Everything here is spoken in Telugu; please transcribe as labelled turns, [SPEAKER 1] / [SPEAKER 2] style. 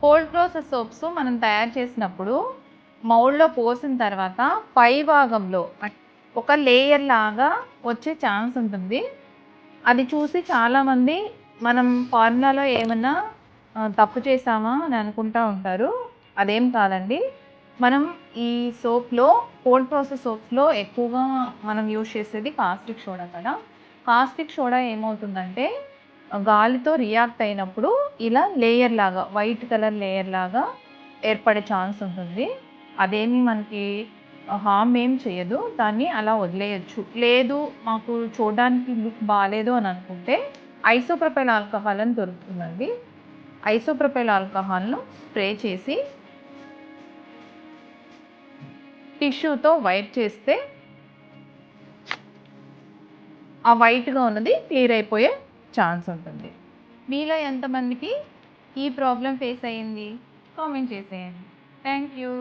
[SPEAKER 1] కోల్డ్ ప్రాసెస్ సోప్స్ మనం తయారు చేసినప్పుడు మౌల్డ్‌లో పోసిన తర్వాత పై భాగంలో ఒక లేయర్ లాగా వచ్చే ఛాన్స్ ఉంటుంది. అది చూసి చాలామంది మనం ఫార్ములాలో ఏమన్నా తప్పు చేశామా అని అనుకుంటా ఉంటారు. అదేం కాదండి. మనం ఈ సోప్‌లో కోల్డ్ ప్రాసెస్ సోప్స్‌లో ఎక్కువగా మనం యూజ్ చేసేది కాస్టిక్ సోడా కదా! కాస్టిక్ సోడా ఏమవుతుందంటే గాలితో రియాక్ట్ అయినప్పుడు ఇలా లేయర్ లాగా వైట్ కలర్ లేయర్ లాగా ఏర్పడే ఛాన్స్ ఉంటుంది. అదేమి మనకి హార్మ్ ఏం చేయదు. దాన్ని అలా వదిలేయొచ్చు. లేదు మాకు చూడడానికి లుక్ బాలేదు అని అనుకుంటే ఐసోప్రొపైల్ ఆల్కహాల్ అని దొరుకుతుందండి. ఐసోప్రొపైల్ ఆల్కహాల్‌ను స్ప్రే చేసి టిష్యూతో వైప్ చేస్తే ఆ వైట్‌గా ఉన్నది క్లియర్ అయిపోయే ఛాన్స్ ఉంటుంది. మీలో ఎంతమందికి ఈ ప్రాబ్లమ్ ఫేస్ అయ్యింది? కామెంట్ చేసేయండి. Thank you.